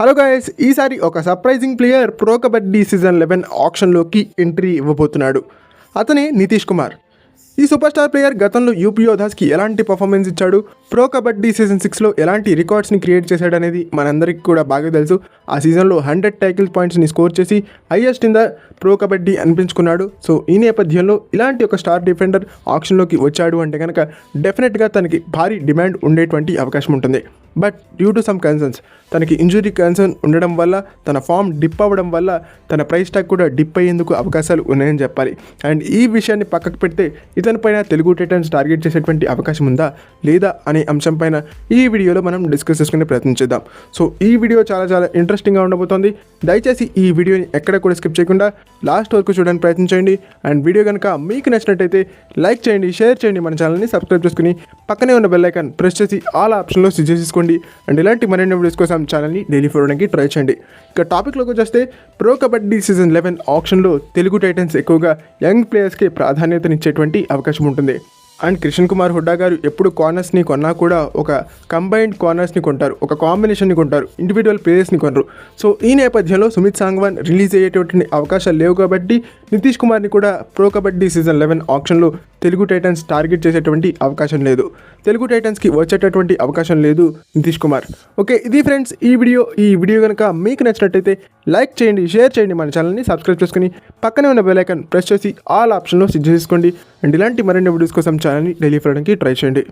Hello guys, ఈసారి ఒక surprising player pro kabaddi season 11 ఆక్షన్లోకి ఎంట్రీ ఇవ్వబోతున్నాడు. అతనే నితీష్ కుమార్. ఈ సూపర్ స్టార్ ప్లేయర్ గతంలో యూపీ యోధాస్కి ఎలాంటి పర్ఫార్మెన్స్ ఇచ్చాడు, ప్రో కబడ్డీ సీజన్ 6లో ఎలాంటి రికార్డ్స్ని క్రియేట్ చేశాడనేది మనందరికీ కూడా బాగా తెలుసు. ఆ సీజన్లో 100 టైకిల్ పాయింట్స్ని స్కోర్ చేసి highest in the pro kabaddi అనిపించుకున్నాడు. సో ఈ నేపథ్యంలో ఇలాంటి ఒక స్టార్ డిఫెండర్ ఆక్షన్లోకి వచ్చాడు అంటే కనుక డెఫినెట్గా తనకి భారీ డిమాండ్ ఉండేటువంటి అవకాశం ఉంటుంది. But due to some concerns, తనకి ఇంజురీ కన్సర్న్ ఉండడం వల్ల, తన ఫామ్ డిప్ అవ్వడం వల్ల తన ప్రైస్ ట్యాగ్ కూడా డిప్ అయ్యేందుకు అవకాశాలు ఉన్నాయని చెప్పాలి. అండ్ ఈ విషయాన్ని పక్కకు పెడితే ఇతని పైన తెలుగు టైటన్స్ టార్గెట్ చేసేటువంటి అవకాశం ఉందా లేదా అనే అంశం పైన ఈ వీడియోలో మనం డిస్కస్ చేసుకునే ప్రయత్నం చేద్దాం. సో ఈ వీడియో చాలా ఇంట్రెస్టింగ్గా ఉండబోతోంది. దయచేసి ఈ వీడియోని ఎక్కడ కూడా స్కిప్ చేయకుండా లాస్ట్ వరకు చూడడానికి ప్రయత్నించండి. అండ్ వీడియో కనుక మీకు నచ్చినట్టయితే లైక్ చేయండి, షేర్ చేయండి, మన ఛానల్ని సబ్స్క్రైబ్ చేసుకుని పక్కనే ఉన్న బెల్ ఐకాన్ ప్రెస్ చేసి ఆల్ ఆప్షన్లో స్విచ్ చేసుకోండి. అండ్ ఇలాంటి మరిన్ని వీడియోస్ కోసం ఛానల్ని డైలీ ఫాలో అవడానికి ట్రై చేయండి. ఇక టాపిక్లోకి వచ్చేస్తే ప్రో కబడ్డీ సీజన్ 11 ఆప్షన్లో తెలుగు టైటన్స్ ఎక్కువగా యంగ్ ప్లేయర్స్కి ప్రాధాన్యతనిచ్చేటువంటి అవకాశం ఉంటుంది. అండ్ కిషన్ కుమార్ హుడ్డా గారు ఎప్పుడు కార్నర్స్ని కొన్నా కూడా ఒక కంబైన్డ్ కార్నర్స్ని కొంటారు, ఒక కాంబినేషన్ని కొంటారు, ఇండివిజువల్ ప్లేయర్స్ని కొనరు. సో ఈ నేపథ్యంలో సుమిత్ సాంగ్వాన్ రిలీజ్ అయ్యేటువంటి అవకాశాలు లేవు కాబట్టి నితీష్ కుమార్ని కూడా ప్రో కబడ్డీ సీజన్ 11 ఆప్షన్లో తెలుగు టైటన్స్ టార్గెట్ చేసేటువంటి అవకాశం లేదు. తెలుగు టైటన్స్కి వచ్చేటటువంటి అవకాశం లేదు నితీష్ కుమార్. ఓకే, ఇది ఫ్రెండ్స్ ఈ వీడియో కనుక మీకు నచ్చినట్టయితే లైక్ చేయండి, షేర్ చేయండి, మన ఛానల్ని సబ్స్క్రైబ్ చేసుకుని పక్కనే ఉన్న బెల్ ఐకాన్ ప్రెస్ చేసి ఆల్ ఆప్షన్లో స్విచ్ చేసుకోండి. అండ్ ఇలాంటి మరిన్ని వీడియోస్ కోసం ఛానల్ని డైలీ ఫాలో అవడానికి ట్రై చేయండి.